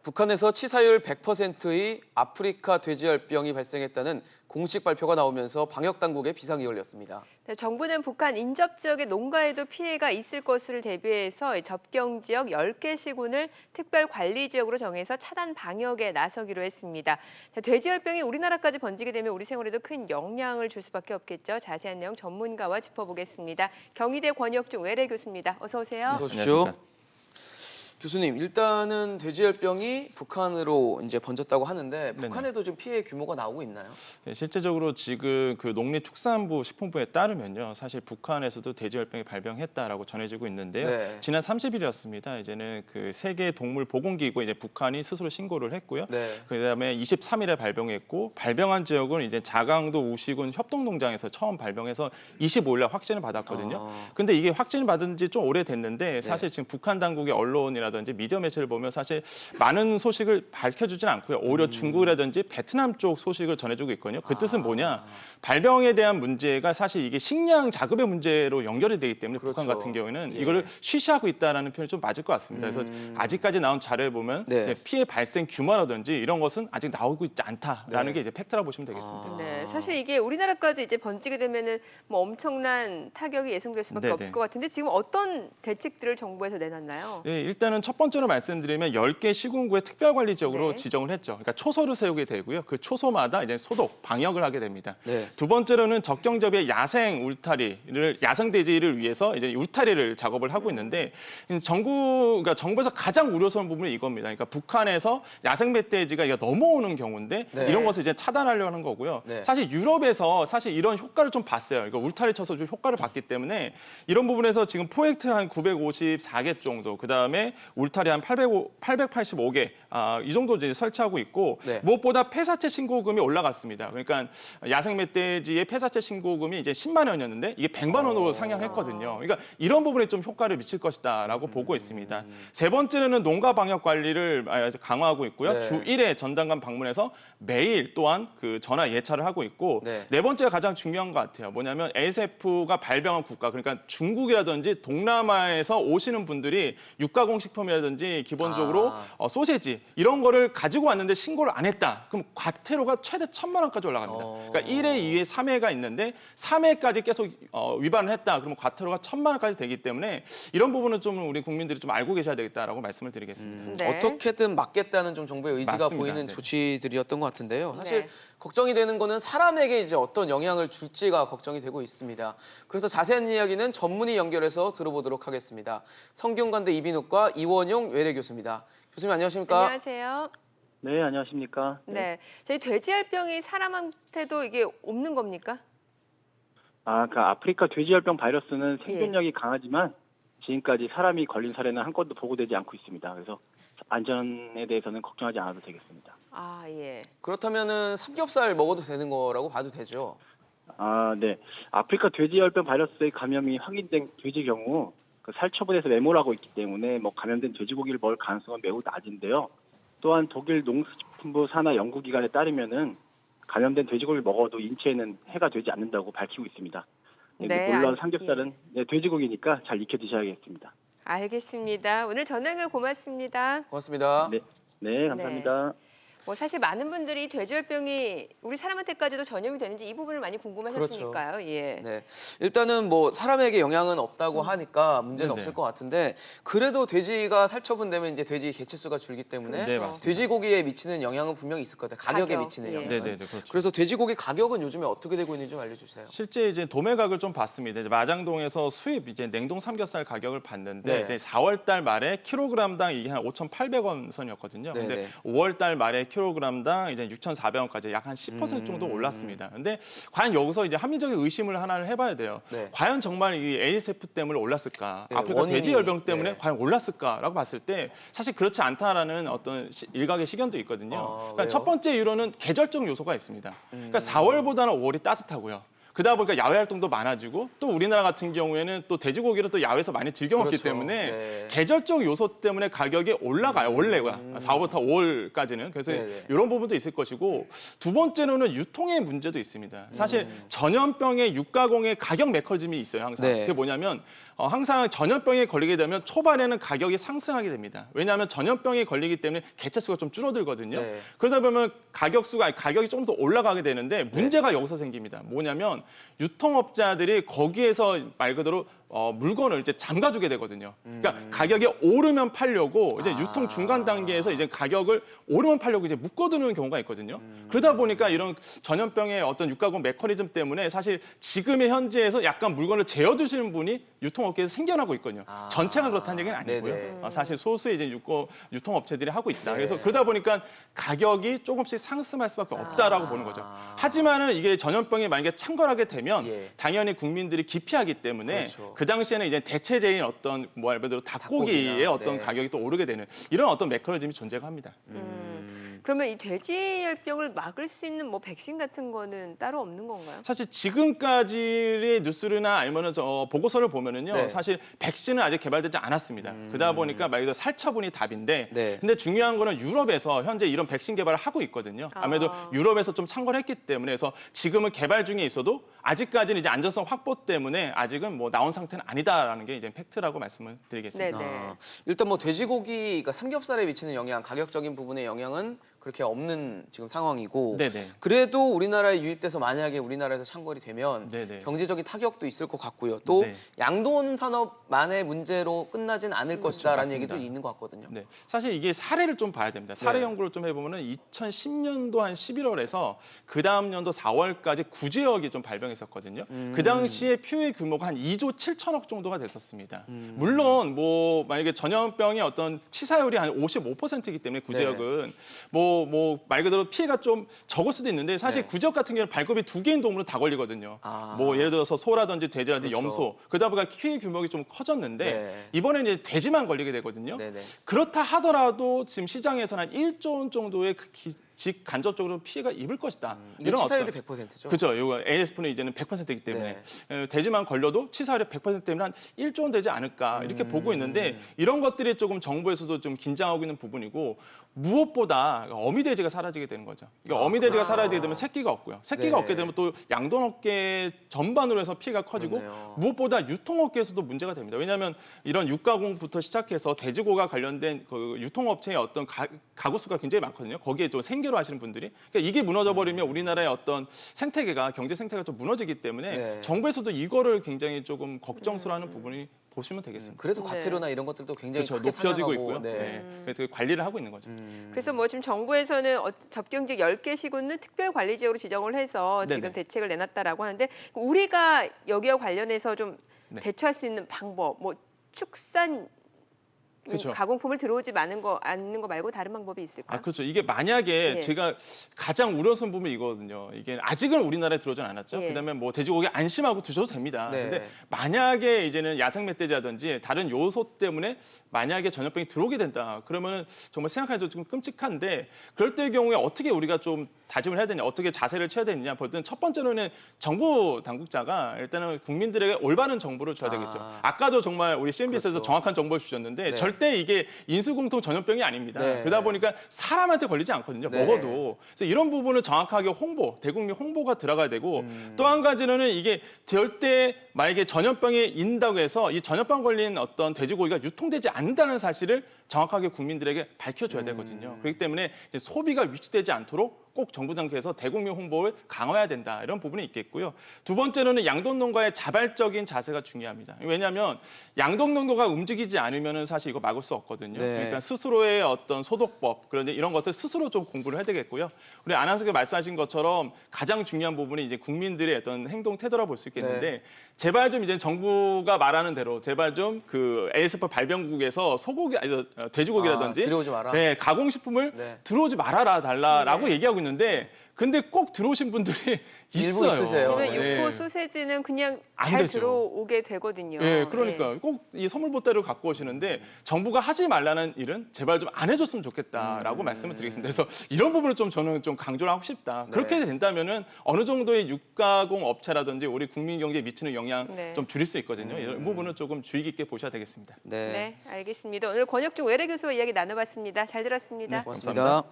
북한에서 치사율 100%의 아프리카 돼지열병이 발생했다는 공식 발표가 나오면서 방역당국에 비상이 걸렸습니다. 네, 정부는 북한 인접 지역의 농가에도 피해가 있을 것을 대비해서 접경 지역 10개 시군을 특별관리지역으로 정해서 차단 방역에 나서기로 했습니다. 돼지열병이 우리나라까지 번지게 되면 우리 생활에도 큰 영향을 줄 수밖에 없겠죠. 자세한 내용 전문가와 짚어보겠습니다. 경희대 권혁중 외래 교수입니다. 어서 오세요. 어서 오십시오. 교수님, 일단은 돼지열병이 북한으로 이제 번졌다고 하는데 북한에도 좀 피해 규모가 나오고 있나요? 네, 실제적으로 지금 그 농림축산부 식품부에 따르면요, 사실 북한에서도 돼지열병이 발병했다라고 전해지고 있는데요. 네. 지난 30일이었습니다. 이제는 그 세계 동물 보건기구 이제 북한이 스스로 신고를 했고요. 네. 그다음에 23일에 발병했고 발병한 지역은 이제 자강도 우시군 협동농장에서 처음 발병해서 25일날 확진을 받았거든요. 근데 이게 확진을 받은 지 좀 오래됐는데 사실 지금 북한 당국의 언론이라든지 미디어 매체를 보면 사실 많은 소식을 밝혀주진 않고요. 오히려 중국이라든지 베트남 쪽 소식을 전해주고 있거든요. 그 뜻은 뭐냐? 발병에 대한 문제가 사실 이게 식량 자급의 문제로 연결이 되기 때문에 그렇죠. 북한 같은 경우에는 예. 이거를 쉬쉬하고 있다라는 표현이 좀 맞을 것 같습니다. 그래서 아직까지 나온 자료를 보면 피해 발생 규모라든지 이런 것은 아직 나오고 있지 않다라는 게 이제 팩트라고 보시면 되겠습니다. 네, 사실 이게 우리나라까지 이제 번지게 되면은 뭐 엄청난 타격이 예상될 수밖에 없을 것 같은데 지금 어떤 대책들을 정부에서 내놨나요? 네, 일단은 첫 번째로 말씀드리면 10개 시군구의 특별관리지역으로 지정을 했죠. 그러니까 초소를 세우게 되고요. 그 초소마다 이제 소독, 방역을 하게 됩니다. 네. 두 번째로는 적경접의 야생 울타리를 야생 돼지를 위해서 이제 울타리를 작업을 하고 있는데 그러니까 정부에서 가장 우려스러운 부분이 이겁니다. 그러니까 북한에서 야생 멧돼지가 넘어오는 경우인데 이런 것을 이제 차단하려고 하는 거고요. 사실 유럽에서 사실 이런 효과를 좀 봤어요. 그러니까 울타리 쳐서 좀 효과를 봤기 때문에 이런 부분에서 지금 포획틀 한 954개 정도, 그다음에 울타리 한 885개 이 정도 이제 설치하고 있고 무엇보다 폐사체 신고금이 올라갔습니다. 그러니까 야생 멧돼지의 폐사체 신고금이 이제 10만 원이었는데 이게 100만 원으로 상향했거든요. 그러니까 이런 부분에 좀 효과를 미칠 것이다라고 보고 있습니다. 세 번째로는 농가 방역 관리를 강화하고 있고요. 주 1회 전담관 방문해서 매일 또한 그 전화 예찰을 하고 있고 네 번째가 가장 중요한 것 같아요. 뭐냐면 ASF가 발병한 국가, 그러니까 중국이라든지 동남아에서 오시는 분들이 육가공 식품이라든지 기본적으로 소세지 이런 거를 가지고 왔는데 신고를 안 했다. 그럼 과태료가 최대 1,000만 원까지 올라갑니다. 그러니까 1회, 2회, 3회가 있는데 3회까지 계속 위반을 했다. 그러면 과태료가 1,000만 원까지 되기 때문에 이런 부분은 좀 우리 국민들이 좀 알고 계셔야 되겠다라고 말씀을 드리겠습니다. 어떻게든 막겠다는 좀 정부의 의지가 맞습니다. 보이는 조치들이었던 것 같은데요. 사실 걱정이 되는 거는 사람에게 이제 어떤 영향을 줄지가 걱정이 되고 있습니다. 그래서 자세한 이야기는 전문의 연결해서 들어보도록 하겠습니다. 성균관대 이비인후과 이원용 외래 교수입니다. 교수님 안녕하십니까? 안녕하세요. 네, 안녕하십니까? 네, 저희 돼지열병이 사람한테도 이게 없는 겁니까? 그러니까 아프리카 돼지열병 바이러스는 생존력이 강하지만 지금까지 사람이 걸린 사례는 한 건도 보고되지 않고 있습니다. 그래서 안전에 대해서는 걱정하지 않아도 되겠습니다. 예. 그렇다면은 삼겹살 먹어도 되는 거라고 봐도 되죠? 네. 아프리카 돼지열병 바이러스의 감염이 확인된 돼지 경우 그 살처분에서 매몰하고 있기 때문에 감염된 돼지고기를 먹을 가능성은 매우 낮은데요. 또한 독일 농식품부 산하 연구기관에 따르면은 감염된 돼지고기를 먹어도 인체에는 해가 되지 않는다고 밝히고 있습니다. 물론 삼겹살은 돼지고기니까 잘 익혀 드셔야겠습니다. 알겠습니다. 오늘 전화 연결 고맙습니다. 고맙습니다. 네, 감사합니다. 사실 많은 분들이 돼지열병이 우리 사람한테까지도 전염이 되는지 이 부분을 많이 궁금하셨으니까요. 그렇죠. 예. 네, 일단은 사람에게 영향은 없다고 하니까 문제는 없을 것 같은데 그래도 돼지가 살처분되면 이제 돼지 개체수가 줄기 때문에 돼지고기에 미치는 영향은 분명히 있을 것 같아요. 가격에 미치는 영향. 그렇죠. 그래서 돼지고기 가격은 요즘에 어떻게 되고 있는지 좀 알려주세요. 실제 이제 도매각을 좀 봤습니다. 이제 마장동에서 수입 이제 냉동 삼겹살 가격을 봤는데 이제 4월달 말에 킬로그램당 이게 한 5,800원 선이었거든요. 근데 5월달 말에 킬로그램당 이제 6,400원까지 약 한 10% 정도 올랐습니다. 근데 과연 여기서 이제 합리적인 의심을 하나를 해봐야 돼요. 과연 정말 이 ASF 때문에 올랐을까? 아프리카 돼지열병 때문에 과연 올랐을까라고 봤을 때 사실 그렇지 않다라는 어떤 일각의 시견도 있거든요. 그러니까 첫 번째 이유로는 계절적 요소가 있습니다. 그러니까 4월보다는 5월이 따뜻하고요. 그러다 보니까 야외 활동도 많아지고 또 우리나라 같은 경우에는 또 돼지고기를 또 야외에서 많이 즐겨 먹기 때문에 계절적 요소 때문에 가격이 올라가요. 원래가 4월부터 5월까지는. 그래서 이런 부분도 있을 것이고 두 번째로는 유통의 문제도 있습니다. 사실 전염병의 육가공의 가격 메커니즘이 있어요. 항상. 그게 뭐냐면 항상 전염병에 걸리게 되면 초반에는 가격이 상승하게 됩니다. 왜냐하면 전염병에 걸리기 때문에 개체수가 좀 줄어들거든요. 네. 그러다 보면 가격이 좀 더 올라가게 되는데 문제가 여기서 생깁니다. 뭐냐면 유통업자들이 거기에서 말 그대로 물건을 이제 잠가주게 되거든요. 그러니까 가격이 오르면 팔려고 이제 유통 중간 단계에서 이제 가격을 오르면 팔려고 이제 묶어두는 경우가 있거든요. 그러다 보니까 이런 전염병의 어떤 육가공 메커니즘 때문에 사실 지금의 현재에서 약간 물건을 재어두시는 분이 유통업계에서 생겨나고 있거든요. 전체가 그렇다는 얘기는 아니고요. 네네. 사실 소수의 이제 유통업체들이 하고 있다. 네. 그래서 그러다 보니까 가격이 조금씩 상승할 수밖에 없다라고 보는 거죠. 하지만은 이게 전염병이 만약에 창궐하게 되면 예. 당연히 국민들이 기피하기 때문에 그렇죠. 그 당시에는 이제 대체제인 어떤 뭐 말 그대로 닭고기의 닭고기나, 어떤 네. 가격이 또 오르게 되는 이런 어떤 메커니즘이 존재가 합니다. 그러면 이 돼지열병을 막을 수 있는 뭐 백신 같은 거는 따로 없는 건가요? 사실 지금까지의 뉴스나 아니면 보고서를 보면은요, 네. 사실 백신은 아직 개발되지 않았습니다. 그러다 보니까 말 그대로 살처분이 답인데, 네. 근데 중요한 거는 유럽에서 현재 이런 백신 개발을 하고 있거든요. 아무래도 유럽에서 좀 참고를 했기 때문에 그래서 지금은 개발 중에 있어도 아직까지는 이제 안전성 확보 때문에 아직은 뭐 나온 상태는 아니다라는 게 이제 팩트라고 말씀을 드리겠습니다. 네. 일단 뭐 돼지고기가 삼겹살에 미치는 영향, 가격적인 부분의 영향은 그렇게 없는 지금 상황이고 네네. 그래도 우리나라에 유입돼서 만약에 우리나라에서 창궐이 되면 네네. 경제적인 타격도 있을 것 같고요. 또 네. 양돈 산업만의 문제로 끝나진 않을 것이다라는 맞습니다. 얘기도 있는 것 같거든요. 네, 사실 이게 사례를 좀 봐야 됩니다. 사례 네. 연구를 좀 해보면은 2010년도 한 11월에서 그 다음 년도 4월까지 구제역이 좀 발병했었거든요. 그 당시에 피해 규모가 한 2조 7천억 정도가 됐었습니다. 물론 뭐 만약에 전염병의 어떤 치사율이 한 55%이기 때문에 구제역은 뭐 말 그대로 피해가 좀 적을 수도 있는데 사실 네. 구제역 같은 경우는 발급이 2개인 동물로 다 걸리거든요. 뭐 예를 들어서 소라든지 돼지라든지 그렇죠. 염소 그러다 보니까 피해 규모가 좀 커졌는데 네. 이번에는 이제 돼지만 걸리게 되거든요. 네네. 그렇다 하더라도 지금 시장에서는 한 1조 원 정도의 간접적으로 피해가 입을 것이다. 이게 치사율이 100%죠. 그렇죠. 이거 ASF는 이제는 100%이기 때문에 돼지만 걸려도 치사율이 100% 때문에 한 1조 원 되지 않을까 이렇게 보고 있는데 이런 것들이 조금 정부에서도 좀 긴장하고 있는 부분이고 무엇보다 어미돼지가 사라지게 되는 거죠. 그러니까 어미돼지가 사라지게 되면 새끼가 없고요. 새끼가 네. 없게 되면 또 양돈업계 전반으로 해서 피해가 커지고 그렇네요. 무엇보다 유통업계에서도 문제가 됩니다. 왜냐하면 이런 육가공부터 시작해서 돼지고가 관련된 그 유통업체의 어떤 가구 수가 굉장히 많거든요. 거기에 좀 생계로 하시는 분들이. 그러니까 이게 무너져 버리면 우리나라의 어떤 생태계가 경제 생태가 좀 무너지기 때문에 네. 정부에서도 이거를 굉장히 조금 걱정스러워하는 부분이 보시면 되겠습니다. 그래서 네. 과태료나 이런 것들도 굉장히 그렇죠. 크게 높여지고 상향하고, 있고요. 네. 네. 그래서 관리를 하고 있는 거죠. 그래서 뭐 지금 정부에서는 접경지역 10개 시군을 특별 관리 지역으로 지정을 해서 지금 네네. 대책을 내놨다라고 하는데 우리가 여기와 관련해서 좀 네. 대처할 수 있는 방법, 뭐 축산 그렇죠. 가공품을 들어오지 않는 거 말고 다른 방법이 있을까요? 그렇죠. 이게 만약에 예. 제가 가장 우려스러운 부분이 이거거든요. 이게 아직은 우리나라에 들어오진 않았죠. 예. 그다음에 뭐 돼지고기 안심하고 드셔도 됩니다. 네. 근데 만약에 이제는 야생 멧돼지라든지 다른 요소 때문에 만약에 전염병이 들어오게 된다. 그러면은 정말 생각하기도 좀 끔찍한데 그럴 때의 경우에 어떻게 우리가 좀 다짐을 해야 되냐, 어떻게 자세를 취해야 되느냐. 볼 때는 첫 번째로는 정부 당국자가 일단은 국민들에게 올바른 정보를 줘야 되겠죠. 아까도 정말 우리 CNBC에서 그렇죠. 정확한 정보를 주셨는데 네. 절대 이게 인수공통 전염병이 아닙니다. 네. 그러다 보니까 사람한테 걸리지 않거든요. 네. 먹어도. 그래서 이런 부분을 정확하게 대국민 홍보가 들어가야 되고 또 한 가지는 이게 절대 만약에 전염병이 있다고 해서 이 전염병 걸린 어떤 돼지고기가 유통되지 않는다는 사실을 정확하게 국민들에게 밝혀줘야 되거든요. 그렇기 때문에 이제 소비가 위축되지 않도록 꼭 정부 단계에서 대국민 홍보를 강화해야 된다. 이런 부분이 있겠고요. 두 번째로는 양돈 농가의 자발적인 자세가 중요합니다. 왜냐하면 양돈 농가가 움직이지 않으면 사실 이거 막을 수 없거든요. 네. 그러니까 스스로의 어떤 소독법 그런데 이런 것을 스스로 좀 공부를 해야 되겠고요. 우리 아나운서가 말씀하신 것처럼 가장 중요한 부분이 이제 국민들의 어떤 행동 태도라 볼 수 있겠는데 네. 제발 좀 이제 정부가 말하는 대로 제발 좀 그 ASF 발병국에서 돼지고기라든지 들어오지 마라. 네, 가공식품을 네. 들어오지 달라라고 얘기하고 있는데 근데 꼭 들어오신 분들이 일부 있어요. 있으세요. 왜냐면 네. 육포 소세지는 그냥 안 잘 되죠. 들어오게 되거든요. 예, 그러니까 꼭 이 선물 보따리를 갖고 오시는데 정부가 하지 말라는 일은 제발 좀 안 해줬으면 좋겠다라고 말씀을 드리겠습니다. 그래서 이런 부분을 좀 저는 좀 강조를 하고 싶다. 그렇게 된다면은 어느 정도의 육가공 업체라든지 우리 국민 경제에 미치는 영향 네. 좀 줄일 수 있거든요. 이런 부분은 조금 주의 깊게 보셔야 되겠습니다. 네. 네, 알겠습니다. 오늘 권혁중 외래 교수와 이야기 나눠봤습니다. 잘 들었습니다. 고맙습니다.